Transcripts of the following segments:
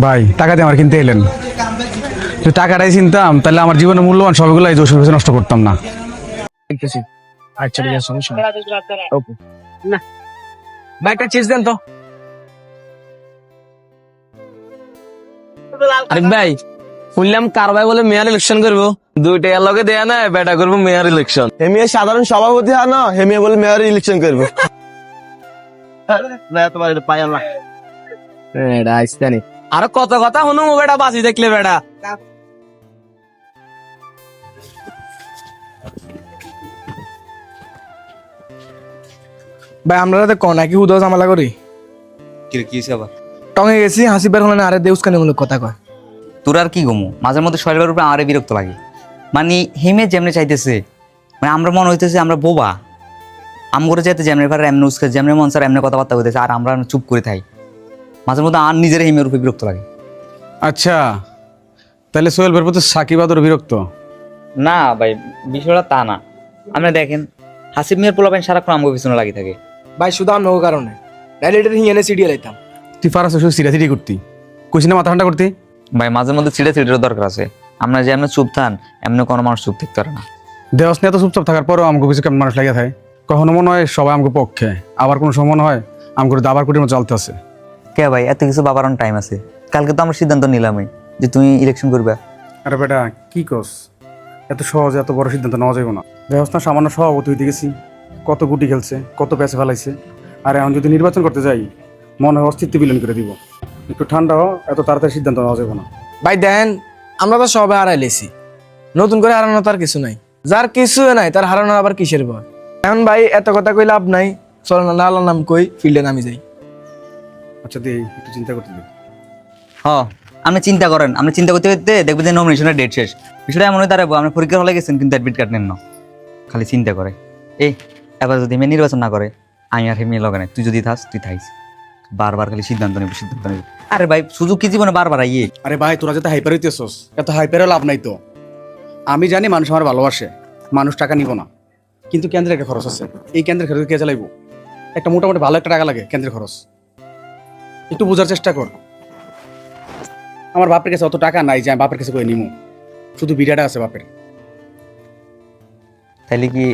ভাই টাকা দিয়ে আমার কিনতে এলেন, যদি টাকাটাই চিনতাম তাহলে আমার জীবনের মূল্যবান সবগুলো এই দোষের কাছে নষ্ট করতাম না। দেখতেছি। আচ্ছা ঠিক আছে, সমস্যা নেই। ওকে না ভাই, একটা চিজ দেন তো। আরে ভাই, শুনলাম কার ভাই বলে মেয়র ইলেকশন করবো, দুইটা লগে দেয়া না বেটা করবো মেয়র ইলেকশন। হেমিয়া সাধারণ সভাপতি হয় না, হেমিয়া বলে মেয়র ইলেকশন করবো। তোমার এটা পাই না। এটা আইসতানি আরো কত কথা শুনুম বেটা, বাজি দেখলে বেটা। ভাই আমরা রাতে নাকি উদয় ঝামেলা করি কি আবার টঙে গেছি, হাসি বের হলে না আরে দেউসকানি মূলক কথা কয়। তোর আর কি গমু, মাঝে মধ্যে শরীরের উপরে আমারে বিরক্ত লাগে। মানে হেমে যেমনে চাইতেছে, মানে আমরা মনে হইতেছে আমরা বোবা। আম করে যেতে যেমনে পারে এমনি উস্কে, যেমনে মন স্যার এমনি কথাবার্তা হইতেছে, আর আমরা চুপ করে থাই। মাঝে মধ্যে আর নিজের হেমের উপরে বিরক্ত লাগে। আচ্ছা, তাহলে সোহেল ভাইয়ের প্রতি সাকিব আদর বিরক্ত? না ভাই, বিষয়টা তা না। আমরা দেখেন হাসিব মিয়ার পোলাপাইন সারাক্ষণ আমগো পিছনে লাগি থাকে। ভাই শুধু আর নগো কারণে ডাইরেক্টর হিঙেনে সিডিয়ে লাইতাম। তুই পারাস শুধু সিরিয়াসিটি করতি, কইছি না মাথা ঠান্ডা করতি? ভাই মাঝে মধ্যে ছিঁড়ে দরকার আছে। আমরা যে এমনি চুপ থান, এমনি কোনো মানুষ চুপ থাকতে পারে না। দেওয়াস নিয়ে তো চুপচাপ থাকার পরেও আমাকে কিছু কেমন মানুষ লাগে থাকে। কখনো মনে হয় সবাই আমাকে পক্ষে, আবার কোনো সময় মনে হয় আমাকে দাবার কুটির মতো চলতে আছে। কে ভাই, এত কিছু বাবার টাইম আছে। কালকে তো আমরা সিদ্ধান্ত নিলামই যে তুমি ইলেকশন করবে। আরে বেটা কি কস, এত সহজে এত বড় সিদ্ধান্ত নেওয়া যাবে না। দেওয়াস না সামান্য সভাপতি হইতে গেছি, কত গুটি খেলছে, কত প্যাসে ফেলাইছে। আর এখন যদি নির্বাচন করতে যাই মনে হয় অস্তিত্ব বিলীন করে দিব। একটু ঠান্ডা হও, এত তাড়াতাড়ি সিদ্ধান্ত নেওয়া যাবে না। ভাই দেন, আমরা তো সবাই হারাই লেছি, নতুন করে হারানো তার কিছু নাই। যার কিছু নাই তার হারানোর আবার কিসের ভয়? এখন ভাই এত কথা কই লাভ নাই, চল না আল্লাহর নাম কই ফিল্ডে নামি যাই। আচ্ছা দিই একটু চিন্তা করতে দিই। আপনি চিন্তা করেন, আপনি চিন্তা করতে করতে দেখবেন যে নমিনেশনের ডেট শেষ। বিষয়টা এমন হয়ে দাঁড়াবো, আপনি পরীক্ষার হলে গেছেন কিন্তু অ্যাডমিট কার্ড নেন না, খালি চিন্তা করে। এবার যদি মেয়ে নির্বাচন না করে, আমি আর মেয়ে লগে নাই, তুই যদি থাস তুই থাইস। বারবার খালি সিদ্ধান্ত নেব। আরে ভাই সুযোগ কি জীবনে বারবার আইয়ে। আরে ভাই তোরা যাতে হাইপার হইতেছস, এত হাইপারও লাভ নাই তো। আমি জানি মানুষ আমার ভালোবাসে, মানুষ টাকা নিব না, কিন্তু কেন্দ্রের একটা খরচ আছে। এই কেন্দ্রের খরচ কে চালাইব? একটা মোটামুটি ভালো একটা টাকা লাগে কেন্দ্রের খরচ। একটু বোঝার চেষ্টা কর। আমার বাপের কাছে অত টাকা নাই যে আমি বাপের কাছে করে নিমু, শুধু বিড়াটা আছে বাপের। তাইলে কি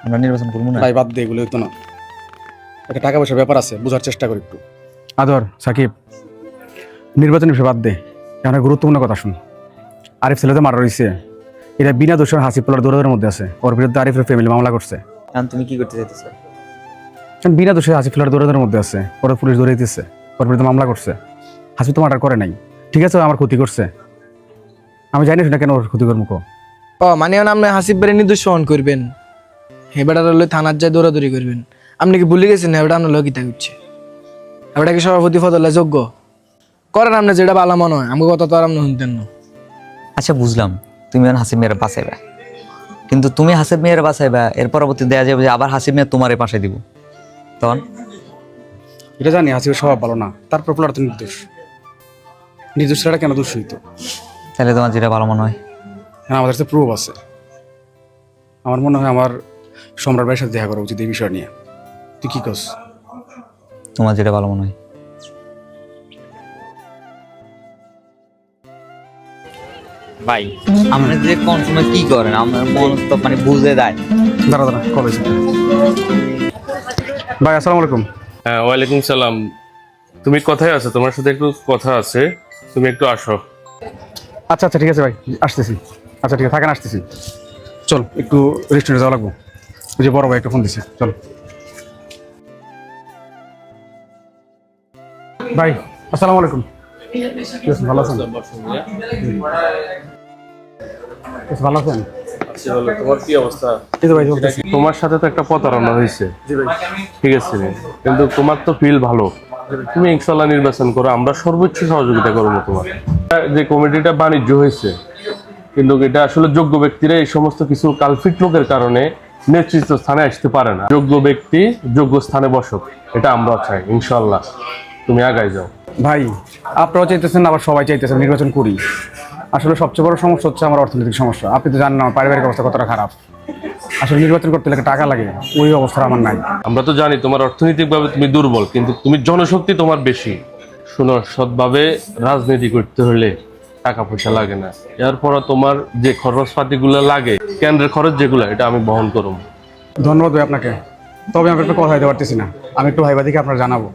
আমরা নির্বাচন করবো না? ভাই বাদ দে, এগুলো হইতো না। একটা টাকা পয়সার ব্যাপার আছে, বোঝার চেষ্টা কর একটু। আদর সাকিব, নির্বাচনের বিষয় বাদ দে, এখন একটা গুরুত্বপূর্ণ কথা শুন। আরিফ ছেলেতে মারা রয়েছে, এটা বিনা দোষের হাসিব পোলার দৌড়ের মধ্যে আছে। ওর বিরুদ্ধে আরিফের ফ্যামিলি মামলা করছে। এখন তুমি কি করতে চাইতেছ? বিনা দোষে হাসিব পোলার দৌড়ের মধ্যে আছে, ওর পুলিশ ধরে দিতেছে, ওর বিরুদ্ধে মামলা করছে। হাসিব তো মার্ডার করে নাই, ঠিক আছে, ও আমার ক্ষতি করছে। আমি জানি না কেন ওর ক্ষতি করবো। ও মানে আপনি হাসিব বেড়ে নির্দোষ সহন করবেন, হেবেটার লই থানার যায় দৌড়াদৌড়ি করবেন। আপনি কি ভুলে গেছেন হেবেটা আপনার লগিতা করছে? হেবেটা কি সভাপতি পদলে যোগ্য? করেন আপনি যেটা ভালো মনে হয়, আমাকে কথা তো আর আপনি শুনতেন না। আচ্ছা বুঝলাম, তুমি এখন হাসিব মেয়ের বাঁচাইবা, কিন্তু তুমি হাসিব মেয়ের বাঁচাইবা, এর পরবর্তী দেয়া যাবে যে আবার হাসিব মেয়ের তোমার পাশে দিব, তখন? এটা জানি হাসিবের স্বভাব ভালো না, তারপর পোলার তো নির্দোষ। নির্দোষটা কেন দোষ হইতো? তাহলে তোমার যেটা ভালো মনে হয়। হ্যাঁ, আমাদের কাছে প্রুফ আছে। আমার মনে হয় আমার সম্রাট ভাইয়ের সাথে দেখা করা উচিত এই বিষয় নিয়ে। তুই কি কস? তোমার যেটা ভালো মনে হয়। ভাই আপনি যে কোন সময় কি করেন, আমার মন তো মানে বুঝে দেয়। দাঁড়া দাঁড়া, কল হয়েছে। ভাই আসসালামু আলাইকুম। হ্যাঁ, ওয়ালাইকুম সালাম। তুমি কোথায় আছো? তোমার সাথে একটু কথা আছে, তুমি একটু আসো। আচ্ছা আচ্ছা ঠিক আছে ভাই, আসতেছি। আচ্ছা ঠিক আছে, থাকেন, আসতেছি। চল একটু রেস্টুরেন্টে যাওয়া লাগবো, ওই যে বড় ভাই একটু ফোন দিছে। চল ভাই, আসসালামু আলাইকুম। ভালো আছেন? ভালো আছেন? তোমার কি অবস্থা? এই তো ভাই চলতেছি। তোমার সাথে তো একটা প্রতারণা হয়েছে, ঠিক আছে, কিন্তু তোমার তো ফিল ভালো। তুমি ইনশাল্লাহ নির্বাচন করো, আমরা সর্বোচ্চ সহযোগিতা করবো তোমার। যে কমিটিটা বাণিজ্য হয়েছে, কিন্তু এটা আসলে যোগ্য ব্যক্তিরা এই সমস্ত কিছু কালফিট লোকের কারণে নেতৃত্ব স্থানে আসতে পারে না। যোগ্য ব্যক্তি যোগ্য স্থানে বসক, এটা আমরা চাই। ইনশাল্লাহ তুমি আগাই যাও। ভাই আপনারাও চাইতেছেন, আবার সবাই চাইতেছেন নির্বাচন করি। আসলে সবচেয়ে বড় সমস্যা হচ্ছে আমার অর্থনৈতিক সমস্যা। আপনি তো জানেন আমার পারিবারিক অবস্থা কতটা খারাপ। আসলে নির্বাচন করতে লাগে টাকা লাগে, ওই অবস্থা আমার নাই। আমরা তো জানি তোমার অর্থনৈতিকভাবে তুমি দুর্বল, কিন্তু তুমি জনশক্তি তোমার বেশি। শোনো, সৎভাবে রাজনীতি করতে হলে টাকা পয়সা লাগে না। এরপর তোমার যে খরচপাতিগুলো লাগে, কেন্দ্রের খরচ যেগুলো, এটা আমি বহন করব। ধন্যবাদ ভাই আপনাকে, তবে আমি একটা কথা দিতে পারতেছি না, আমি একটু ভাইবাদিকে আপনার জানাবো।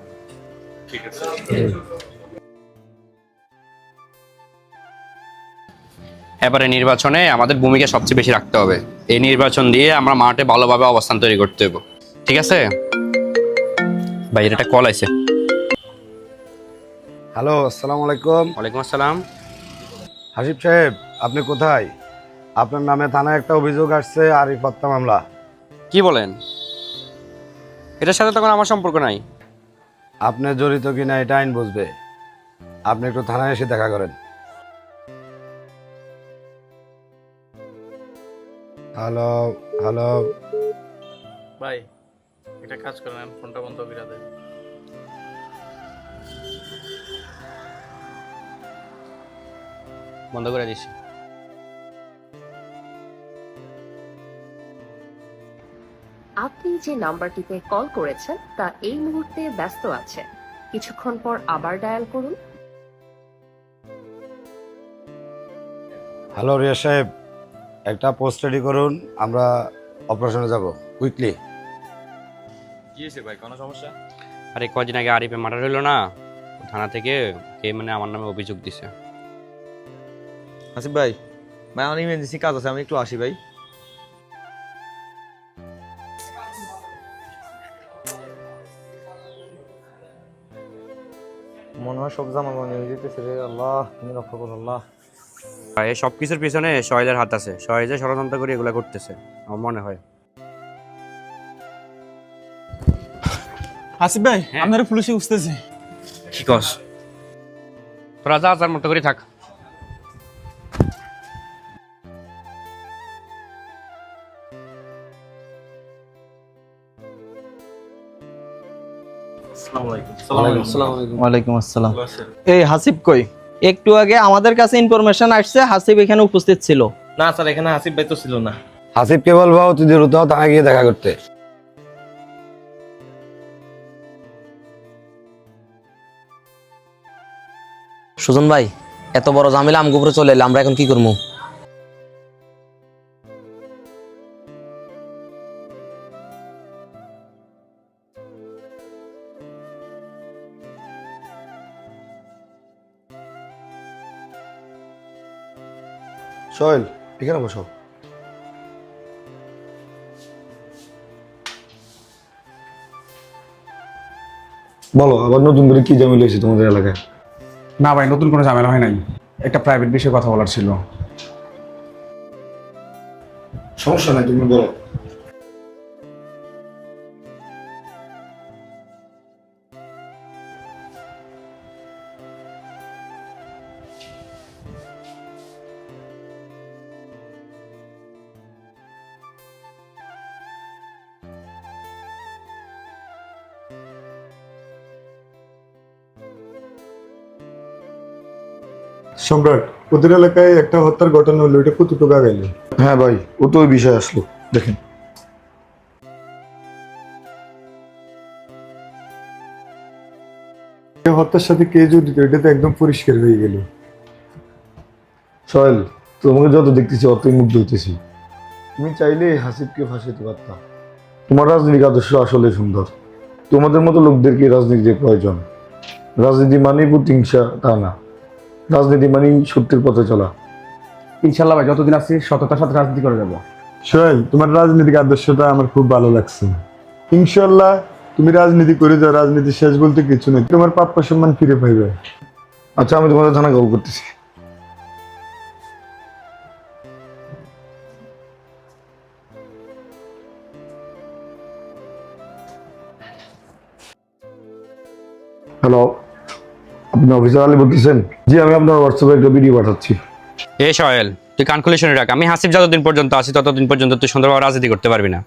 এবারে নির্বাচনে আমাদের ভূমিকা সবচেয়ে বেশি রাখতে হবে। এই নির্বাচন দিয়ে আমরা মাঠে ভালোভাবে অবস্থান তৈরি করতে হবে, ঠিক আছে? ভাই এটা কল আছে। হ্যালো, আসসালামু আলাইকুম। ওয়ালাইকুম আসসালাম। হাসিব সাহেব, আপনি কোথায়? আপনার নামে থানায় একটা অভিযোগ আসছে, আরিফ হত্যা মামলা। কি বলেন? এটার সাথে তখন আমার সম্পর্ক নাই। আপনি জড়িত কিনা এটা আইন বুঝবে। আপনি একটু থানায় এসে দেখা করেন। Hello hello. ভাই এটা কাজ করেন, ফোনটা বন্ধ করে দেন। বন্ধ করে দিছি। আপনি যে নাম্বারটিতে কল করেছেন তা এই মুহূর্তে ব্যস্ত আছে, কিছুক্ষণ পর আবার ডায়াল করুন। হ্যালো রিয়া সাহেব, একটা পোস্ট রেডি করুন, আমরা অপারেশনে যাব কুইকলি। আরে কদিন আগে আরিফে মার্ডার হইলো না, থানা থেকে কে মানে আমার নামে অভিযোগ দিছে। হাসিব ভাই, আমার ইমার্জেন্সি কাজ আছে, আমি একটু আসি ভাই। মনে হয় সব জামা মনে হয়ে যেতেছে রে। আল্লাহ তুমি রক্ষা করো আল্লাহ। এই সব কিছুর পিছনে শহীদের হাত আছে, শহীদের ষড়যন্ত্র করে এগুলা করতেছে আমার মনে হয়। হাসিব ভাই, আপনারা পুলিশে উঠতেছে। কি কস? তোরা যা যার মতো করে থাক। ওয়ালাইকুম আসসালাম। এই হাসিব কই? একটু আগে আমাদের কাছে ইনফরমেশন আসছে হাসিব এখানে উপস্থিত ছিল। না স্যার, এখানে হাসিব ভাই তো ছিল না। হাসিবকে বলবো তুই দ্রুত থানায় গিয়ে দেখা করতে। সুজন ভাই, এত বড় ঝামেলা আমগো উপরে চলে এলো, আমরা এখন কি করবো? সোহেল, এখানে বসো। বলো, আবার নতুন করে কি ঝামেলা হয়েছে তোমাদের এলাকায়? না ভাই, নতুন কোনো ঝামেলা হয় নাই, একটা প্রাইভেট বিষয়ে কথা বলার ছিল। সমস্যা নাই, তুমি বলো। সম্রাট, ওদের এলাকায় একটা হত্যার ঘটনা হলো, এটা কতটুকু আগাইল? হ্যাঁ ভাই, ও তো ওই বিষয় আসলো, দেখেন। হত্যার সাথে কে জড়িত এটা তো একদম পরিষ্কার হয়ে গেল। সোহেল, তোমাকে যত দেখতেছি অতই মুগ্ধ হইতেছি। তুমি চাইলে হাসিবকে ফাঁসাইতে পারতাম। তোমার রাজনৈতিক আদর্শ আসলে সুন্দর। তোমাদের মতো লোকদেরকে রাজনীতির প্রয়োজন। রাজনীতি মানেই প্রতিহিংসা তা না, রাজনীতি মানেই সত্যের পথে চলা। ইনশাল্লাহ ভাই, যতদিন আছি সততার সাথে রাজনীতি করে যাবো। সোহেল, তোমার রাজনৈতিক আদর্শটা আমার খুব ভালো লাগছে। ইনশাল্লাহ তুমি রাজনীতি করে যাও, রাজনীতি শেষ বলতে কিছু নেই, তোমার প্রাপ্য সম্মান ফিরে পাইবে। আচ্ছা, আমি তোমাদের থানা কল করতেছি। হ্যালো, আপনি অফিসার আলী বলতেছেন? জি, আমি আপনার হোয়াটসঅ্যাপে একটা ভিডিও পাঠাচ্ছি। এ সোহেল, তুই কান খুলে শুনে রাখ, আমি হাসিব যতদিন পর্যন্ত আছি ততদিন পর্যন্ত তুই সুন্দরভাবে রাজনীতি করতে পারবি না।